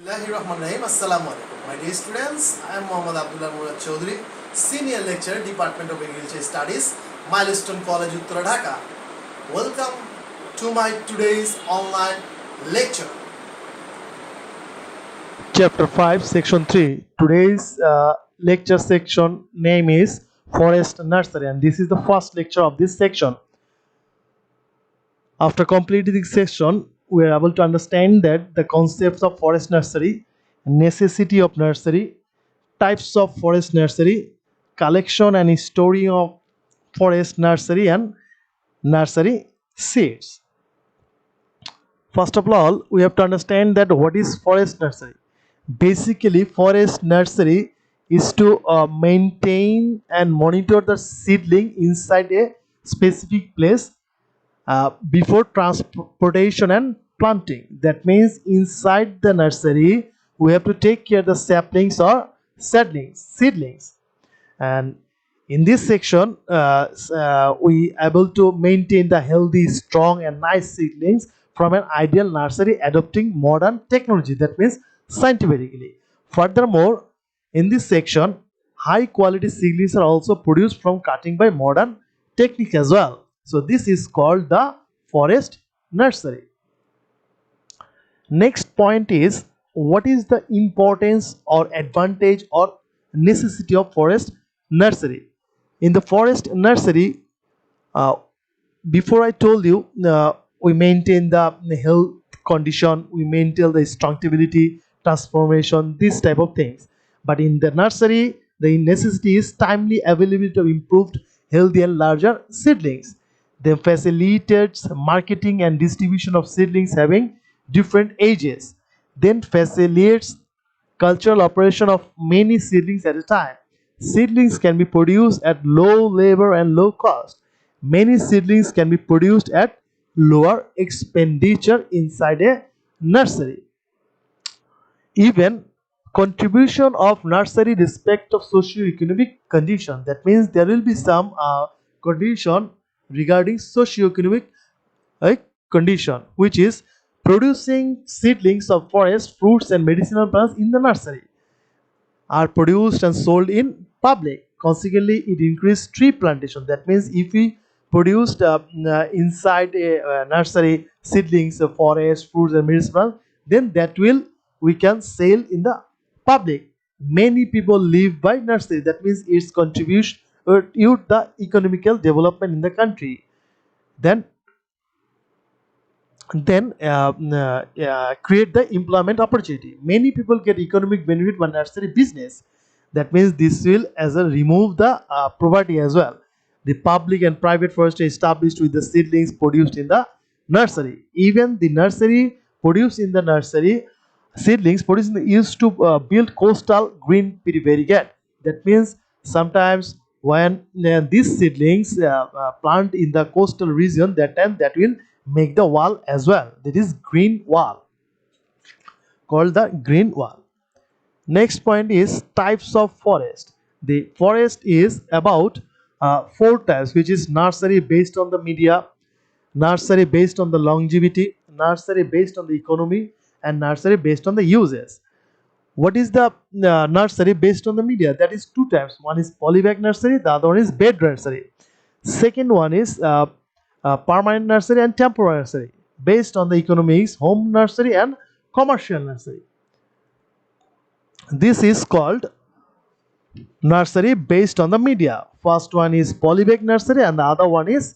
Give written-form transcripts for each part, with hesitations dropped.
Bismillahirrahmanirrahim. Assalamu alaikum. My dear students, I am Muhammad Abdullah Murad Chaudhary, Senior Lecturer, Department of Agriculture Studies, Milestone College, Uttara Dhaka. Welcome to my today's online lecture. Chapter 5, Section 3. Today's lecture section name is Forest Nursery, and this is the first lecture of this section. After completing this section, we are able to understand that the concepts of forest nursery, necessity of nursery, types of forest nursery, collection and storing of forest nursery, and nursery seeds. First of all, we have to understand that what is forest nursery. Basically, forest nursery is to maintain and monitor the seedling inside a specific place before transportation and planting. That means inside the nursery we have to take care of the saplings or seedlings. And in this section we able to maintain the healthy, strong and nice seedlings from an ideal nursery adopting modern technology, that means scientifically. Furthermore, in this section high quality seedlings are also produced from cutting by modern technique as well. So this is called the forest nursery. Next point is, what is the importance or advantage or necessity of forest nursery. In the forest nursery, uh, before I told you, we maintain the health condition, we maintain the structurability, transformation, this type of things. But in the nursery, the necessity is timely availability of improved, healthy and larger seedlings. Then facilitates marketing and distribution of seedlings having different ages. Then facilitates cultural operation of many seedlings at a time. Seedlings can be produced at low labor and low cost. Many seedlings can be produced at lower expenditure inside a nursery. Even contribution of nursery respect of socio-economic condition. That means there will be some condition regarding socio-economic uh, condition, which is producing seedlings of forest, fruits and medicinal plants in the nursery are produced and sold in public. Consequently, it increased tree plantation. That means if we produced inside a nursery seedlings of forest, fruits and medicinal, then that will we can sell in the public. Many people live by nursery. That means its contribution to the economical development in the country. Then create the employment opportunity. Many people get economic benefit by nursery business. That means this will as a remove the poverty as well. The public and private forestry established with the seedlings produced in the nursery. Even the nursery produced in the nursery seedlings produced in the, used to build coastal green brigade. That means sometimes when these seedlings plant in the coastal region, that time that will make the wall as well. That is green wall, called the green wall. Next point is types of forest. The forest is about four types, which is nursery based on the media, nursery based on the longevity, nursery based on the economy, and nursery based on the uses. What is the nursery based on the media? That is two types. One is polybag nursery, the other one is bed nursery. Second one is permanent nursery and temporary nursery. Based on the economics, home nursery and commercial nursery. This is called nursery based on the media. First one is polybag nursery and the other one is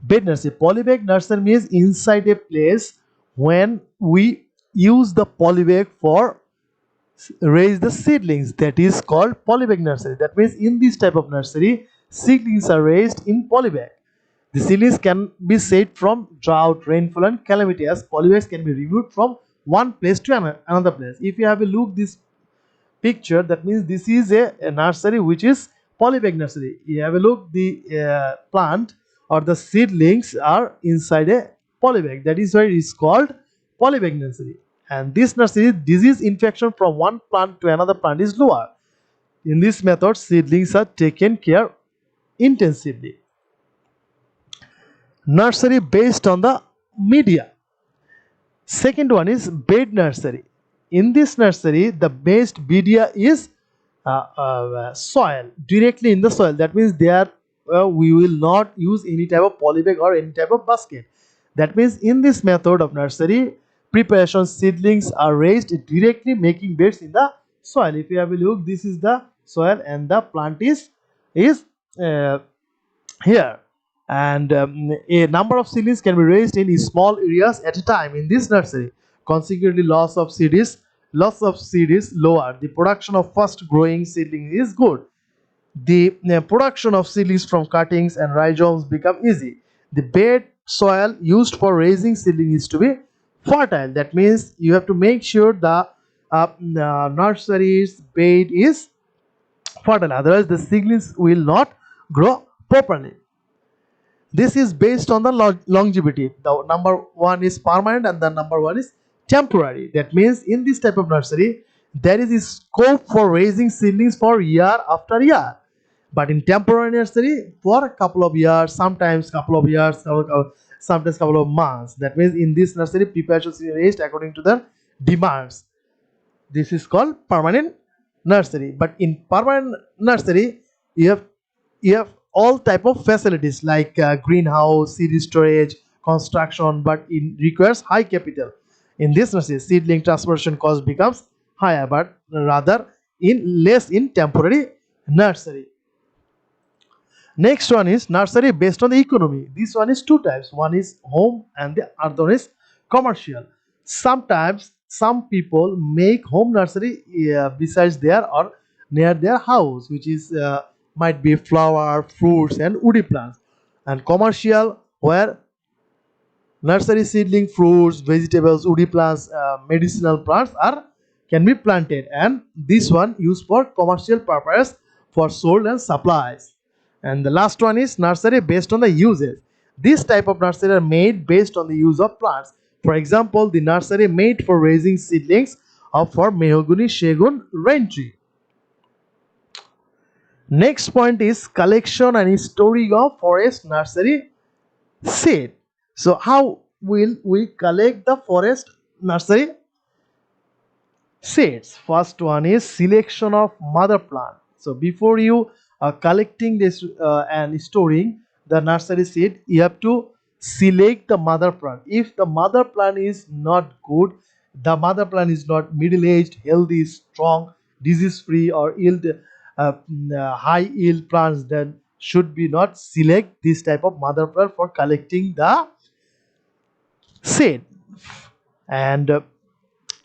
bed nursery. Polybag nursery means inside a place when we use the polybag for raise the seedlings, that is called polybag nursery. That means in this type of nursery seedlings are raised in polybag. The seedlings can be saved from drought, rainfall and calamity, as polybags can be removed from one place to another place. If you have a look this picture, that means this is a nursery which is polybag nursery. You have a look, the plant or the seedlings are inside a polybag. That is why it is called polybag nursery. And this nursery, disease infection from one plant to another plant is lower. In this method, seedlings are taken care intensively. Nursery based on the media. Second one is bed nursery. in this nursery the best media is soil, directly in the soil. That means there we will not use any type of polybag or any type of basket. That means in this method of nursery preparation, seedlings are raised directly, making beds in the soil. If you have a look, this is the soil and the plant is uh, here, and a number of seedlings can be raised in small areas at a time in this nursery. Consequently, loss of seed is lower. The production of fast growing seedling is good. The production of seedlings from cuttings and rhizomes become easy. The bed soil used for raising seedlings is to be fertile. That means you have to make sure the nursery's bed is fertile, otherwise the seedlings will not grow properly. This is based on the longevity. The number one is permanent and the number one is temporary. That means in this type of nursery there is a scope for raising seedlings for year after year, but in temporary nursery for a couple of years, sometimes couple of years, sometimes couple of months. That means in this nursery preparation is raised according to the demands. This is called permanent nursery. But in permanent nursery you have all type of facilities like greenhouse, seed storage, construction, but it requires high capital. In this nursery seedling transportation cost becomes higher, but rather in less in temporary nursery. Next one is nursery based on the economy. This one is two types. One is home and the other one is commercial. Sometimes some people make home nursery besides their or near their house, which is might be flower, fruits, and woody plants. And commercial, where nursery seedling, fruits, vegetables, woody plants, medicinal plants are can be planted, and this one used for commercial purpose for sold and supplies. And the last one is nursery based on the uses. This type of nursery are made based on the use of plants. For example, the nursery made for raising seedlings of for mahogany, shagun, rain tree. Next point is collection and storing of forest nursery seed. So how will we collect the forest nursery seeds? First one is selection of mother plant. So before you are collecting this and storing the nursery seed, you have to select the mother plant. If the mother plant is not good, the mother plant is not middle aged, healthy, strong, disease free, or yield high yield plants, then should be not select this type of mother plant for collecting the seed. And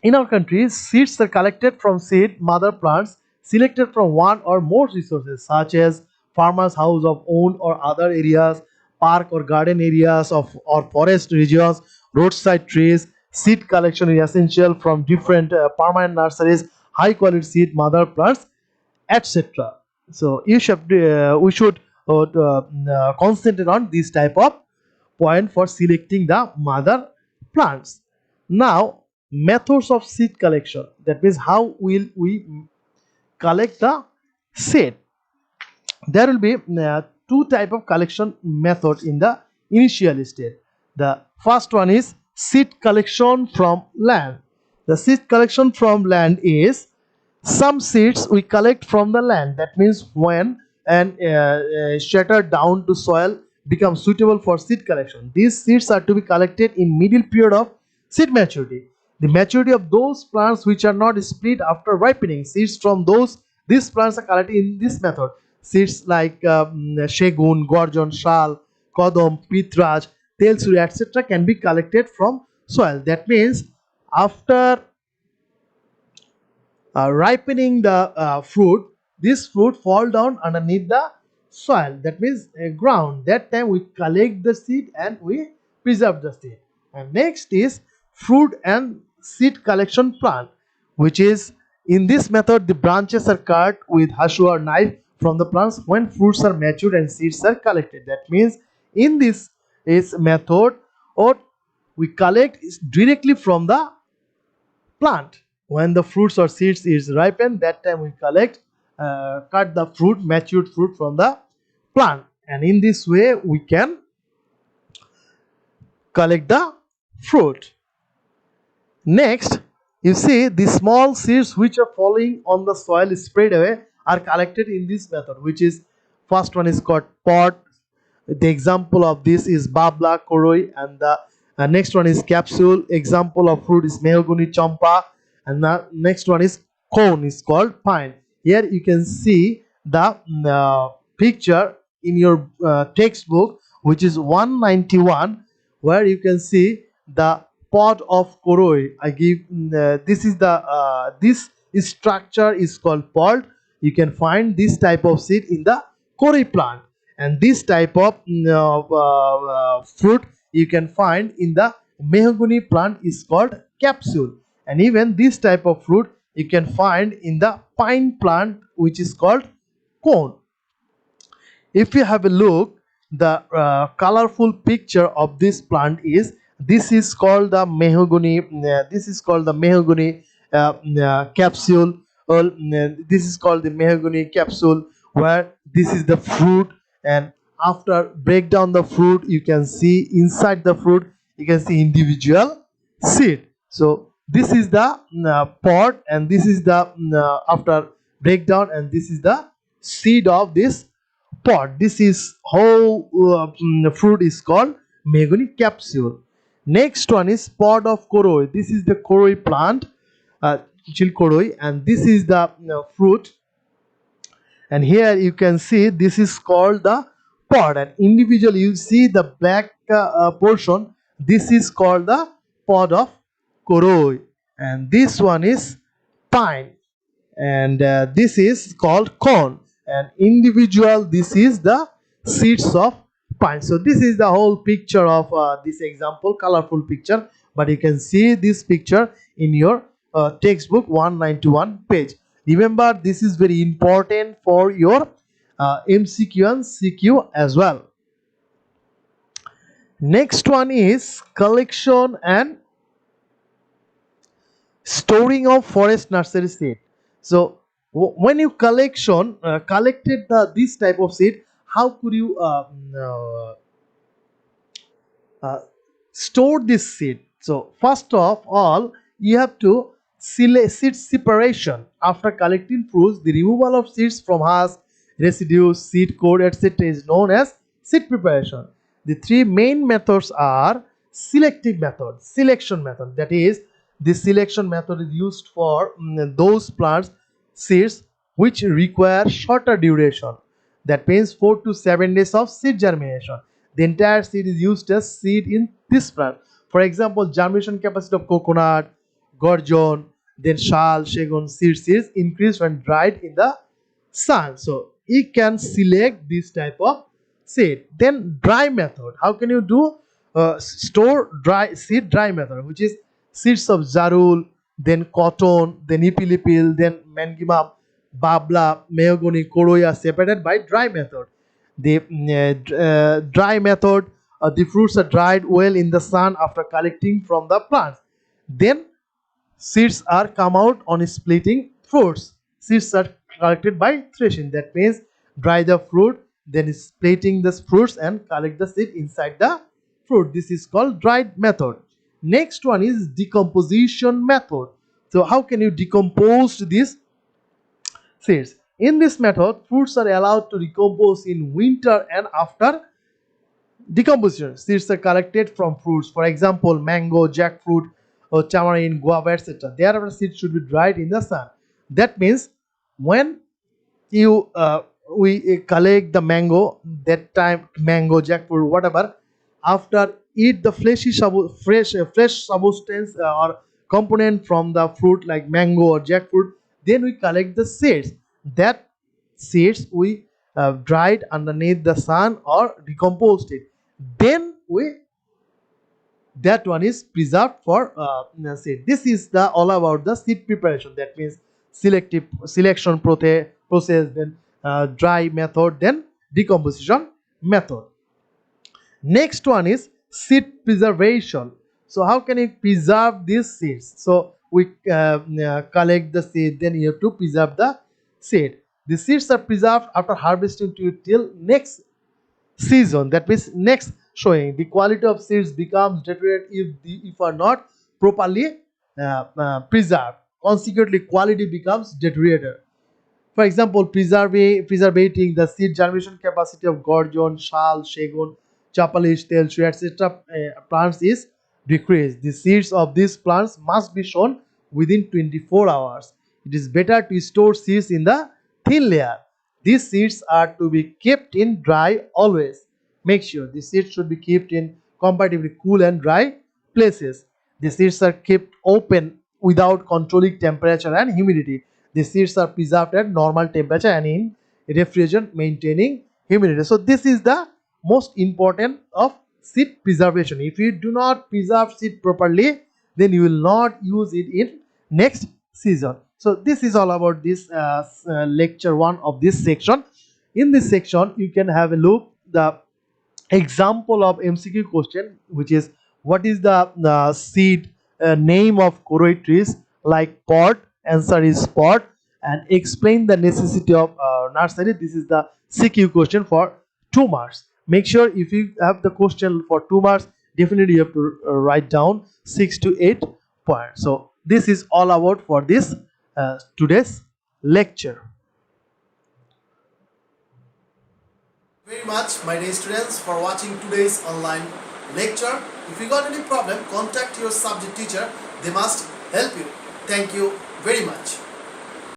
in our country, seeds are collected from seed mother plants selected from one or more resources, such as farmers' house of own or other areas, park or garden areas of or forest regions, roadside trees. Seed collection is essential from different permanent nurseries, high quality seed mother plants, etc. So we should concentrate on this type of point for selecting the mother plants. Now, methods of seed collection. That means how will we collect the seed? There will be two type of collection method in the initial stage. The first one is seed collection from land. The seed collection from land is some seeds we collect from the land. That means when and shattered down to soil become suitable for seed collection. These seeds are to be collected in middle period of seed maturity. The maturity of those plants which are not split after ripening. Seeds from these plants are collected in this method. Seeds like Shagun, Gorgon, Shal, Kodam, Pitraj, Telsuri, etc. can be collected from soil. That means after ripening the fruit, this fruit fall down underneath the soil. That means ground. That time we collect the seed and we preserve the seed. And next is fruit and seed collection plant, which is in this method the branches are cut with hashu or knife from the plants when fruits are matured and seeds are collected. That means in this is method or we collect directly from the plant. When the fruits or seeds is ripened, that time we collect cut the fruit, matured fruit from the plant, and in this way we can collect the fruit. Next, You see, the small seeds which are falling on the soil spread away are collected in this method, which is first one is called pod. The example of this is babla, koroi, and the next one is capsule. Example of fruit is mahogany, champa, and the next one is cone, is called pine. Here you can see the picture in your textbook, which is 191, where you can see the pod of koroi. I give this is the this structure is called pod. You can find this type of seed in the koroi plant, and this type of fruit you can find in the mahogany plant is called capsule, and even this type of fruit you can find in the pine plant, which is called cone. If you have a look, the colorful picture of this plant is, this is called the mahogany, this is called the mahogany capsule, or this is called the mahogany capsule, where this is the fruit, and after break down the fruit you can see inside the fruit you can see individual seed. So this is the pod, and this is the after breakdown, and this is the seed of this pod. This is how fruit is called mahogany capsule. Next one is pod of koroi. This is the koroi plant, chill koroi, and this is the fruit. And here you can see this is called the pod, and individually you see the black portion. This is called the pod of koroi, and this one is pine, and this is called corn, and individual this is the seeds of pine. So this is the whole picture of this example, colorful picture, but you can see this picture in your textbook 191 page. Remember, this is very important for your MCQ and CQ as well. Next one is collection and storing of forest nursery seed. So when you collected this type of seed, how could you store this seed? So first of all, you have to seed separation. After collecting fruits, the removal of seeds from husk, residues, seed coat, etc. is known as seed preparation. The three main methods are selective method, selection method. That is, this selection method is used for those plants seeds which require shorter duration. That means 4 to 7 days of seed germination. The entire seed is used as seed in this plant. For example, germination capacity of coconut, gorgon, then shal, shagun, seeds increased when dried in the sun. So you can select this type of seed. Then dry method. How can you do store dry seed? Dry method, which is seeds of zarul, then cotton, then ipilipil, then mangimam, babla, mahogany, koroi are separated by dry method. The dry method, the fruits are dried well in the sun after collecting from the plants. Then seeds are come out on splitting fruits. Seeds are collected by threshing. That means dry the fruit, then splitting the fruits and collect the seed inside the fruit. This is called dried method. Next one is decomposition method. So how can you decompose these seeds? In this method, fruits are allowed to decompose in winter, and after decomposition, seeds are collected from fruits. For example, mango, jackfruit, or tamarind, guava, etc. Thereafter, seeds should be dried in the sun. That means when you we collect the mango, that time mango, jackfruit, whatever, after eat the fresh substance or component from the fruit like mango or jackfruit, then we collect the seeds. That seeds we dried underneath the sun or decomposed it, then we that one is preserved for seed. This is the all about the seed preparation. That means selective selection process, then dry method, then decomposition method. Next one is seed preservation. So how can you preserve these seeds? So we collect the seed, then you have to preserve the seed. The seeds are preserved after harvesting till next season. That means next showing. The quality of seeds becomes deteriorated if are not properly preserved, consequently quality becomes deteriorated. For example, preservating the seed germination capacity of Gorgon, Shal, Shagun, Chapalish, Teltree, etc. Plants is decreased. The seeds of these plants must be sown within 24 hours. It is better to store seeds in the thin layer. These seeds are to be kept in dry always. Make sure the seeds should be kept in comparatively cool and dry places. The seeds are kept open without controlling temperature and humidity. The seeds are preserved at normal temperature and in refrigeration maintaining humidity. So this is the most important of seed preservation. If you do not preserve seed properly, then you will not use it in next season. So this is all about this lecture 1 of this section. In this section you can have a look the example of MCQ question, which is what is the seed name of choroid trees like pot. Answer is pot. And explain the necessity of nursery. This is the CQ question for 2 marks. Make sure if you have the question for 2 marks, definitely you have to write down 6 to 8 points. So this is all about for this today's lecture. Very much, my dear students, for watching today's online lecture. If you got any problem, contact your subject teacher. They must help you. Thank you very much.